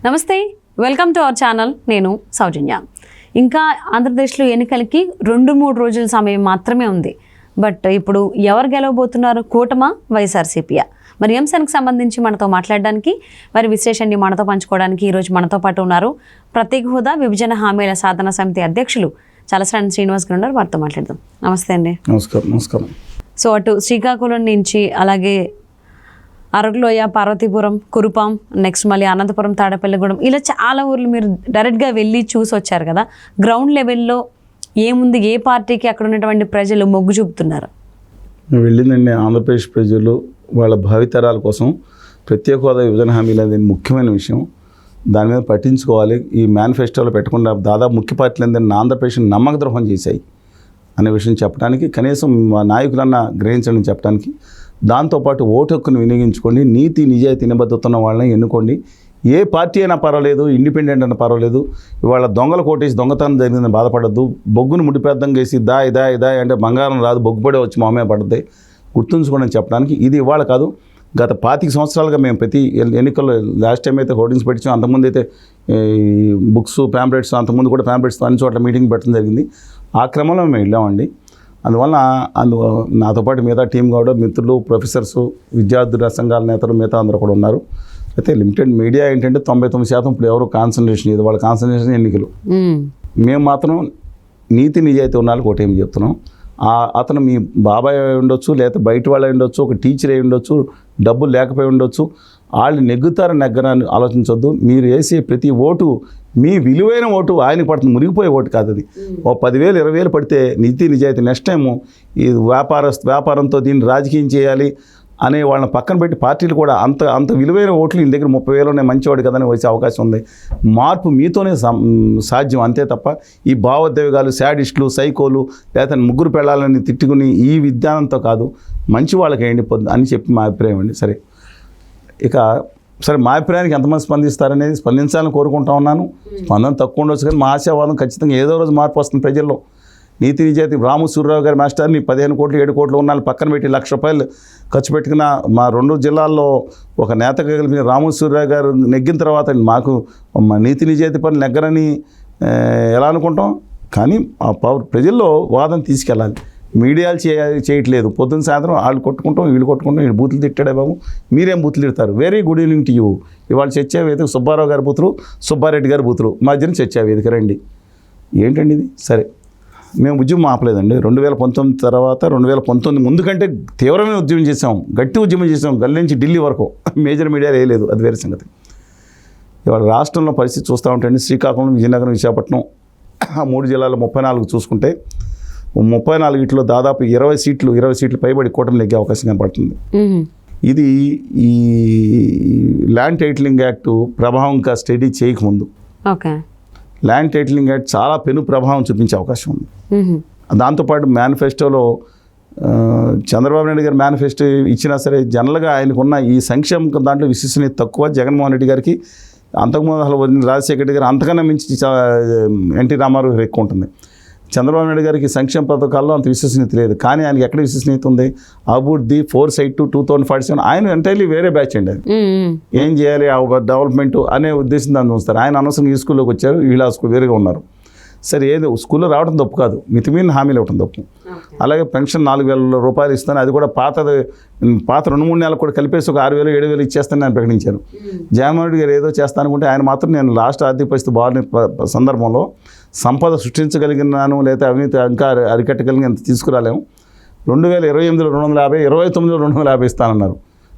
నమస్తే, welcome to our channel. నేను సౌజన్య. ఇంకా ఆంధ్రప్రదేశ్లో ఎన్నికలకి 2-3 రోజుల సమయం మాత్రమే ఉంది. బట్ ఇప్పుడు ఎవరు గెలవబోతున్నారు? కూటమా, వైఎస్ఆర్సీపీయా? మరి అంశానికి సంబంధించి మనతో మాట్లాడడానికి, వారి విశ్లేషణని మనతో పంచుకోవడానికి ఈరోజు మనతో పాటు ఉన్నారు ప్రత్యేక హోదా విభజన హామీల సాధన సమితి అధ్యక్షులు చలసాని శ్రీనివాస్ గారు ఉన్నారు. వారితో మాట్లాడదాం. నమస్తే అండి. నమస్కారం. సో అటు శ్రీకాకుళం నుంచి, అలాగే అరకులోయ, పార్వతీపురం, కురుపాం, నెక్స్ట్ మళ్ళీ అనంతపురం, తాడపల్లిగూడెం, ఇలా చాలా ఊర్లు మీరు డైరెక్ట్గా వెళ్ళి చూసి వచ్చారు కదా. గ్రౌండ్ లెవెల్లో ఏముంది, ఏ పార్టీకి అక్కడ ఉన్నటువంటి ప్రజలు మొగ్గు చూపుతున్నారు? వెళ్ళిందండి ఆంధ్రప్రదేశ్ ప్రజలు వాళ్ళ భావితరాల కోసం ప్రత్యేక హోదా విభజన హామీలు అనేది ముఖ్యమైన విషయం. దాని మీద పట్టించుకోవాలి. ఈ మేనిఫెస్టోలో పెట్టకుండా దాదాపు ముఖ్య పార్టీలు ఏంటంటే ఆంధ్రప్రదేశ్ నమ్మక ద్రోహం చేశాయి అనే విషయం చెప్పడానికి, కనీసం మా నాయకులన్నా గ్రహించడం చెప్పడానికి. దాంతోపాటు ఓటు హక్కును వినియోగించుకోండి, నీతి నిజాయితీ నిబద్ధత ఉన్న వాళ్ళని ఎన్నుకోండి. ఏ పార్టీ అయినా పర్వాలేదు, ఇండిపెండెంట్ అయినా పర్వాలేదు. ఇవాళ దొంగలు కొట్టేసి దొంగతనం జరిగిందని బాధపడద్దు. బొగ్గును ముడిపెద్దం చేసి దాయ్ అంటే బంగారం రాదు, బొగ్గుపడే వచ్చి మామే పడుతుంది. గుర్తుంచుకోండి అని చెప్పడానికి. ఇది ఇవాళ కాదు, గత 25 సంవత్సరాలుగా మేము ప్రతి ఎన్నికల్లో లాస్ట్ టైం అయితే హోర్డింగ్స్ పెట్టించాం. అంతకుముందు అయితే బుక్స్, ప్యాంప్లెట్స్, అంతకుముందు కూడా ప్యాంప్లెట్స్ అన్ని చోట్ల మీటింగ్ పెట్టడం జరిగింది. ఆ క్రమంలో మేము వెళ్ళామండి. అందువల్ల నాతో పాటు మిగతా టీం కూడా మిత్రులు, ప్రొఫెసర్స్, విద్యార్థుల సంఘాల నేతలు మిగతా అందరూ కూడా ఉన్నారు. అయితే లిమిటెడ్ మీడియా ఏంటంటే 99% ఇప్పుడు ఎవరు కాన్సన్ట్రేషన్ లేదు. వాళ్ళ కాన్సన్ట్రేషన్ ఎన్నికలు. మేము మాత్రం నీతి నిజాయితీ ఉన్న వాళ్ళకి ఒకటి ఏమి చెప్తున్నాం. అతను మీ బాబాయ్ ఉండొచ్చు, లేకపోతే బయట వాళ్ళు ఉండొచ్చు, ఒక టీచర్ అయి ఉండొచ్చు, డబ్బులు లేకపోయి ఉండొచ్చు. వాళ్ళు నెగ్గరని ఆలోచించొద్దు. మీరు వేసే ప్రతి ఓటు మీ విలువైన ఓటు ఆయనకి పడుతుంది, మునిగిపోయే ఓటు కాదు అది. ఓ 10,000 20,000 పడితే నీతి నిజాయితీ. నెక్స్ట్ టైము ఈ వ్యాపారంతో దీన్ని రాజకీయం చేయాలి అనే వాళ్ళని పక్కన పెట్టి పార్టీలు కూడా అంత విలువైన ఓట్లు ఈ దగ్గర 30,000 ఉన్నాయి, మంచివాడు కదని వచ్చే అవకాశం ఉంది. మార్పు మీతోనే సాధ్యం, అంతే తప్ప ఈ భావోద్వేగాలు, శాడిస్టులు, సైకోలు, లేకపోతే ముగ్గురు పెళ్ళాలని తిట్టుకుని ఈ విధానంతో కాదు. మంచి వాళ్ళకి వేయండి అని చెప్పి మా అభిప్రాయం అండి. సరే మా అభిప్రాయానికి ఎంతమంది స్పందిస్తారనేది స్పందించాలని కోరుకుంటా ఉన్నాను. స్పందన తక్కువ ఉండొచ్చు, కానీ మా ఆశావాదం ఖచ్చితంగా ఏదో రోజు మార్పు వస్తుంది ప్రజల్లో. నీతి నిజాయితీ. రాము సూర్యరావు గారి మాస్టర్ని 15 కోట్లు 7 కోట్లు ఉన్న పక్కన పెట్టి ₹1,00,000 ఖర్చు పెట్టుకున్న మా 2 జిల్లాల్లో ఒక నేతగా కలిపిన రాము సూర్యరావు గారు నెగ్గిన తర్వాత మాకు నీతి నిజాయితీ పనులు నెగ్గరని ఎలా అనుకుంటాం? కానీ ఆ ప్రజల్లో వాదన తీసుకెళ్ళాలి. మీడియాలు చేయట్లేదు. పొద్దున్న సాయంత్రం వాళ్ళు కొట్టుకుంటాం, వీళ్ళు కొట్టుకుంటాం. వీళ్ళు బూతులు తిట్టాడే బాబు, మీరేం బూతులు తిడతారు? Very good evening to you. ఇవాళ చర్చా వేదిక సుబ్బారావు గారి బూతులు, సుబ్బారెడ్డి గారి బూతులు మధ్యన చర్చా వేదిక రండి. ఏంటండి ఇది? సరే, మేము ఉద్యమం ఆపలేదండి. 2019 తర్వాత 2019 ముందు కంటే తీవ్రమైన ఉద్యమం చేసాం, గట్టి ఉద్యమం చేసాం, గల్లీ నుంచి ఢిల్లీ వరకు. మేజర్ మీడియా వేయలేదు, అది వేరే సంగతి. ఇవాళ రాష్ట్రంలో పరిస్థితి చూస్తూ ఉంటే శ్రీకాకుళం, విజయనగరం, విశాఖపట్నం, ఆ 3 జిల్లాల్లో 34 చూసుకుంటే 34 దాదాపు 20 సీట్లు పైబడి కూటమి నెగ్గే అవకాశం కనపడుతుంది. ఇది ఈ ల్యాండ్ టైటిలింగ్ యాక్ట్ ప్రభావం ఇంకా స్టడీ చేయకముందు ల్యాండ్ టైటిలింగ్ యాక్ట్ చాలా పెను ప్రభావం చూపించే అవకాశం ఉంది. దాంతోపాటు మేనిఫెస్టోలో చంద్రబాబు నాయుడు గారు మేనిఫెస్టో ఇచ్చినా సరే జనరల్గా ఆయనకున్న ఈ సంక్షేమం దాంట్లో విశ్వసనీయత తక్కువ. జగన్మోహన్ రెడ్డి గారికి అంతకుముందు అసలు రాజశేఖర రెడ్డి గారు అంతకన్నా మించి ఎన్టీ రామారావు ఎక్కువ ఉంటుంది. చంద్రబాబు నాయుడు గారికి సంక్షేమ పథకాల్లో అంత విశ్వసనీయత లేదు. కానీ ఆయనకి ఎక్కడ విశ్వసనీయత ఉంది? అభివృద్ధి, 4 to 2047. ఆయన ఎంటైర్లీ వేరే బ్యాచ్ అండి. అది ఏం చేయాలి డెవలప్మెంట్ అనే ఉద్దేశం దాన్ని చూస్తారు. ఆయన అనవసరంగా ఈ స్కూల్లోకి వచ్చారు, వీళ్ళ స్కూల్ వేరేగా ఉన్నారు. సరే, ఏదో స్కూల్లో రావడం తప్పు కాదు, మితిమీరిన హామీలు ఇవ్వడం తప్పు. అలాగే పెన్షన్ ₹4,000 ఇస్తాను, అది కూడా పాత 2-3 నెలలకు కూడా కలిపేసి ఒక 6,000 7,000 ఇచ్చేస్తానని ఆయన ప్రకటించారు. జగన్మోహన్ రెడ్డి గారు ఏదో చేస్తానుకుంటే ఆయన మాత్రం నేను లాస్ట్ ఆర్థిక పరిస్థితి బాగున్న సందర్భంలో సంపద సృష్టించగలిగినాను, లేదా అవినీతి ఇంకా అరికట్టగలిగిన ఎంత తీసుకురాలేము. 2028లో 250, 2029లో 250 ఇస్తానన్నారు.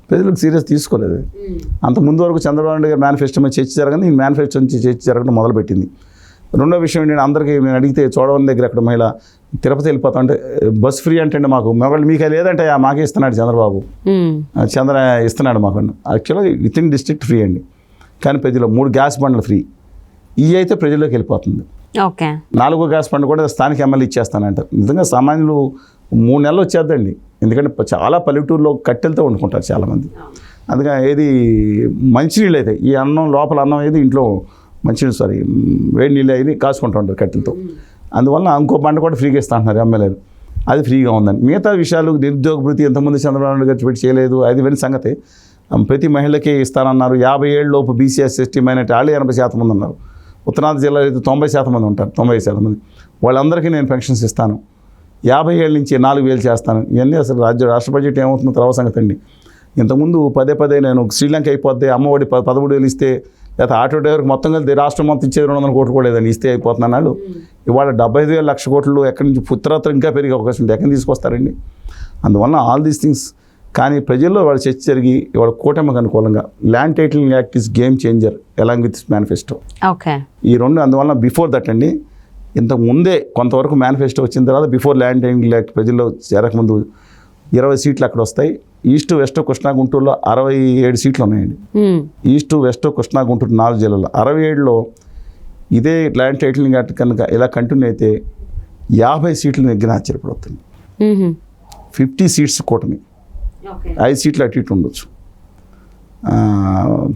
ప్రజలకు సీరియస్ తీసుకోలేదు. అంత ముందు వరకు చంద్రబాబు నాయుడు గారు మేనిఫెస్టో మీద చర్చ జరగని ఈ మేనిఫెస్టో నుంచి చర్చ జరగడం మొదలుపెట్టింది. రెండో విషయం ఏంటంటే, అందరికీ నేను అడిగితే చోడవరం దగ్గర అక్కడ మహిళ తిరుపతి వెళ్ళిపోతా అంటే బస్ ఫ్రీ అంటే మాకు మొగళ్ళు మీకు లేదంటే మాకే ఇస్తున్నాడు చంద్రబాబు. ఇస్తున్నాడు మాకు. యాక్చువల్గా వితిన్ డిస్ట్రిక్ట్ ఫ్రీ అండి, కానీ ప్రజలు 3 గ్యాస్ బండ్లు ఫ్రీ. ఇవి అయితే ప్రజల్లోకి వెళ్ళిపోతుంది. 4వ గ్యాస్ బండ్ కూడా స్థానిక ఎమ్మెల్యే ఇచ్చేస్తానంట. నిజంగా సామాన్యులు 3 నెలలు వచ్చేద్దండి. ఎందుకంటే చాలా పల్లెటూరులో కట్టెలతో వండుకుంటారు చాలామంది. అందుకని ఏది మంచినీళ్ళు అయితే ఈ అన్నం లోపల అన్నం ఏది ఇంట్లో మంచినీళ్ళు వేడి నీళ్ళు అవి కాసుకుంటూ ఉంటారు కట్టెలతో. అందువల్ల ఇంకో బండ కూడా ఫ్రీగా ఇస్తా అంటున్నారు ఎమ్మెల్యేలు. అది ఫ్రీగా ఉందని. మిగతా విషయాలు నిరుద్యోగ భృతి ఎంతమంది చంద్రబాబు నాయుడు గారు పెట్టి చేయలేదు, అది వెళ్ళిన సంగతి. ప్రతి మహిళకి ఇస్తానన్నారు. 50 లోపు బీసీఎస్ ఎస్టీ మైనారిటీ వాళ్ళు 80% మంది ఉన్నారు. ఉత్తరాంధ్ర జిల్లాలో అయితే 90% మంది ఉంటారు, 95% మంది. వాళ్ళందరికీ నేను పెన్షన్స్ ఇస్తాను. 50 నుంచి 4,000 చేస్తాను. ఇవన్నీ అసలు రాష్ట్ర బడ్జెట్ ఏమవుతుందో తర్వాత సంగతి అండి. ఇంతకుముందు పదే నేను శ్రీలంక అయిపోద్ది, అమ్మఒడి 13,000 ఇస్తే, లేకపోతే ఆటో డ్రైవర్కి మొత్తం కలిసి రాష్ట్రం మొత్తం ఇచ్చేది 200 కోట్లు కూడా లేదండి, ఇస్తే అయిపోతున్నాను వాళ్ళు. ఇవాళ 75,000 లక్ష కోట్లు ఎక్కడి నుంచి ఉత్తరాత్ర ఇంకా పెరిగే అవకాశం ఉంది. ఎక్కడి తీసుకొస్తారండి? అందువల్ల ఆల్ దీస్ థింగ్స్. కానీ ప్రజల్లో వాళ్ళ చర్చ జరిగి ఇవాళ కూటమికి అనుకూలంగా land titling act is game changer along with manifesto. Okay, ఈ రెండు. అందువల్ల బిఫోర్ దట్ అండి, ఇంతకు ముందే కొంతవరకు మేనిఫెస్టో వచ్చిన తర్వాత బిఫోర్ ల్యాండ్ టైటిలింగ్ యాక్ట్ ప్రజల్లో చేరకముందు 20 సీట్లు అక్కడ వస్తాయి. ఈస్ట్ వెస్ట్ కృష్ణా గుంటూరులో 67 సీట్లు ఉన్నాయండి. ఈస్ట్ వెస్ట్ కృష్ణా గుంటూరు 4 జిల్లాలో 67లో ఇదే ల్యాండ్ టైటిలింగ్ యాక్ట్ కనుక ఇలా కంటిన్యూ అయితే 50 సీట్లు నెగ్గిన ఆశ్చర్యపడుతుంది. 50 సీట్స్ కూటమి, 5 సీట్లు అటు ఇటు ఉండొచ్చు.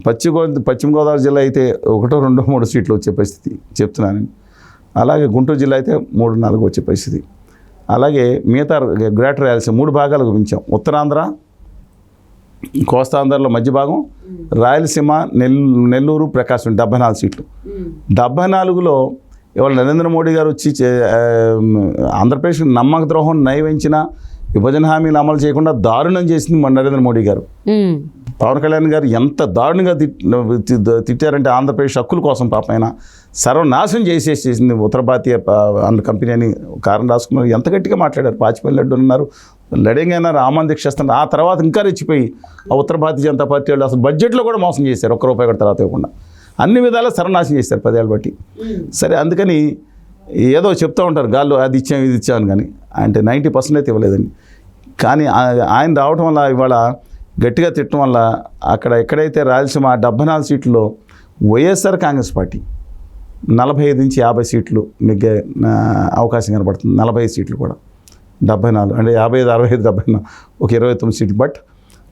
పశ్చిమ గోదావరి జిల్లా అయితే 1, 2, 3 సీట్లు వచ్చే పరిస్థితి చెప్తున్నాను. అలాగే గుంటూరు జిల్లా అయితే 3, 4 వచ్చే పరిస్థితి. అలాగే మిగతా గ్రేటర్ రాయలసీమ 3 భాగాలకు పెంచాం. ఉత్తరాంధ్ర, కోస్తాంధ్రలో మధ్య భాగం, రాయలసీమ, నెల్లూరు, ప్రకాశం 74 సీట్లు. 74లో ఇవాళ నరేంద్ర మోడీ గారు వచ్చి ఆంధ్రప్రదేశ్ నమ్మక ద్రోహం నయవించిన విభజన హామీలు అమలు చేయకుండా దారుణం చేసింది మన నరేంద్ర మోడీ గారు. పవన్ కళ్యాణ్ గారు ఎంత దారుణంగా తిట్టారంటే ఆంధ్రప్రదేశ్ హక్కుల కోసం పాపైన సర్వనాశనం చేసేసింది ఉత్తర భారతీయ కంపెనీ అని కారణం రాసుకున్నారు. ఎంత గట్టిగా మాట్లాడారు. పాచిపల్లి లడ్డు అన్నారు, లడంగా రామాన్ దీక్ష చేస్తున్నారు. ఆ తర్వాత ఇంకా రెచ్చిపోయి ఆ ఉత్తర భారతీయ జనతా పార్టీ వాళ్ళు అసలు బడ్జెట్లో కూడా మోసం చేశారు. ₹1 కూడా తర్వాత ఇవ్వకుండా అన్ని విధాలా సర్వనాశనం చేశారు 10 ఏళ్ళు బట్టి. సరే, అందుకని ఏదో చెప్తూ ఉంటారు గాల్లో అది ఇచ్చాం ఇది ఇచ్చామని, కానీ అంటే 90% అయితే ఇవ్వలేదండి. కానీ ఆయన రావడం వల్ల ఇవాళ గట్టిగా తిట్టడం వల్ల అక్కడ ఎక్కడైతే రాయలసీమ 74 సీట్లలో వైఎస్ఆర్ కాంగ్రెస్ పార్టీ 45 నుంచి 50 సీట్లు నెగ్గే అవకాశం కనబడుతుంది. 45 సీట్లు కూడా 74 అంటే 55, 65, 74 ఒక 29 సీట్లు. బట్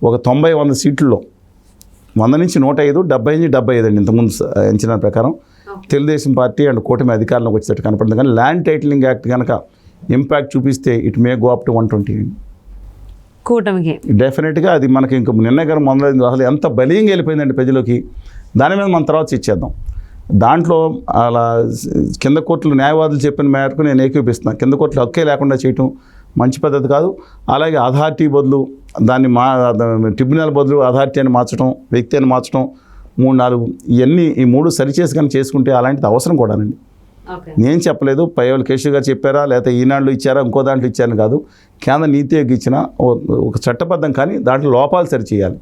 ఒక 90-100 సీట్లలో 100 నుంచి 105, 70 నుంచి 75 అండి ఇంతకుముందు అంచనా ప్రకారం తెలుగుదేశం పార్టీ అండ్ కూటమి అధికారంలోకి వచ్చేటట్టు కనపడుతుంది. కానీ ల్యాండ్ టైటిలింగ్ యాక్ట్ కనుక ఇంపాక్ట్ చూపిస్తే it may go up to 120 అండి కూటమికి. డెఫినెట్గా అది మనకి ఇంక నిర్ణయకరం మొదలైంది. అసలు ఎంత బలీయంగా వెళ్ళిపోయిందండి ప్రజలకి. దాని మీద మనం తర్వాత ఇచ్చేద్దాం. దాంట్లో అలా కింద కోర్టులు న్యాయవాదులు చెప్పిన మేరకు నేను ఏకీపిస్తున్నాను. కింద కోర్టులు హక్కే లేకుండా చేయటం మంచి పద్ధతి కాదు. అలాగే అథారిటీ బదులు దాన్ని ట్రిబ్యునల్ బదులు అథారిటీ అని మార్చడం, వ్యక్తి అని మార్చడం 3, 4 ఇవన్నీ ఈ 3 సరిచేసి కానీ చేసుకుంటే అలాంటిది అవసరం కూడానండి. నేను చెప్పలేదు, పైవల్ కేశవ్ గారు చెప్పారా, లేకపోతే ఈనాడులో ఇచ్చారా, ఇంకో దాంట్లో ఇచ్చారని కాదు. కేంద్ర నీతి ఆయోగ్ ఇచ్చిన ఒక చట్టబద్ధం, కానీ దాంట్లో లోపాలు సరిచేయాలి.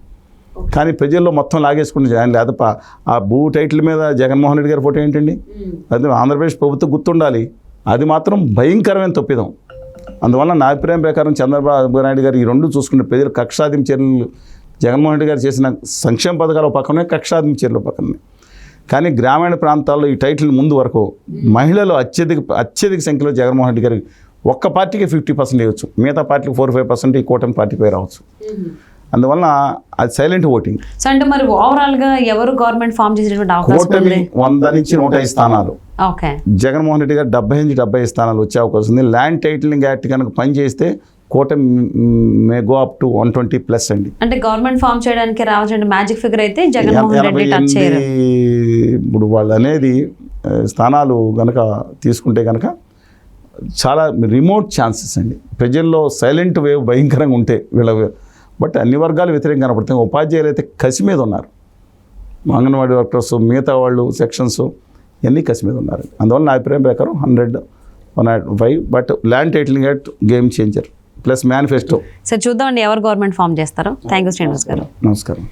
కానీ ప్రజల్లో మొత్తం లాగేసుకుంటే ఆయన లేదా ఆ భూ టైటిల్ మీద జగన్మోహన్ రెడ్డి గారి ఫోటో ఏంటండి? అది ఆంధ్రప్రదేశ్ ప్రభుత్వం గుర్తుండాలి. అది మాత్రం భయంకరమైన తప్పిదం. అందువల్ల నా అభిప్రాయం ప్రకారం చంద్రబాబు నాయుడు గారు ఈ 2 చూసుకుంటే ప్రజలు కక్షాదింపు చర్యలు జగన్మోహన్ రెడ్డి గారు చేసిన సంక్షేమ పథకాల పక్కనే కక్షాదింపు చర్యల పక్కనే. కానీ గ్రామీణ ప్రాంతాల్లో ఈ టైటిల్ ముందు వరకు మహిళలు అత్యధిక సంఖ్యలో జగన్మోహన్ రెడ్డి గారికి ఒక్క పార్టీకి 50% ఇవ్వచ్చు, మిగతా పార్టీకి 4-5% ఈ కూటమి పార్టీపై రావచ్చు. అందువల్ల అది సైలెంట్ ఓటింగ్. సో అంటే మరి ఓవరాల్గా ఎవరు గవర్నమెంట్ ఫామ్ చేసేటువంటి అవకాశం కూటమి 100 నుంచి 105 స్థానాలు, ఓకే, జగన్మోహన్ రెడ్డి గారు 70 నుంచి 75 స్థానాలు వచ్చే అవకాశం ఉంది. ల్యాండ్ టైటిలింగ్ యాక్ట్ కనుక పనిచేస్తే కూటమి మే గో అప్ టు 120+ అండి. అంటే గవర్నమెంట్ ఫామ్ చేయడానికి రావాల్సిన మ్యాజిక్ ఫిగర్ అయితే జగన్మోహన్ రెడ్డి టచ్ చేయరు. ఇప్పుడు వాళ్ళు అనేది స్థానాలు కనుక తీసుకుంటే కనుక చాలా రిమోట్ ఛాన్సెస్ అండి. ప్రజల్లో సైలెంట్ వేవ్ భయంకరంగా ఉంటే వీళ్ళ, బట్ అన్ని వర్గాలు వ్యతిరేకంగా కనపడుతుంది. ఉపాధ్యాయులు అయితే కసి మీద ఉన్నారు, అంగన్వాడీ వర్కర్స్, మిగతా వాళ్ళు సెక్షన్స్ ఇవన్నీ కసి మీద ఉన్నారు. అందువల్ల నా అభిప్రాయం ప్రకారం 100-105. But land titling act game changer plus manifesto. Sir చూద్దామండి ఎవరు గవర్నమెంట్ ఫామ్ చేస్తారో. థ్యాంక్ యూ శ్రీనివాస్ గారు. నమస్కారం.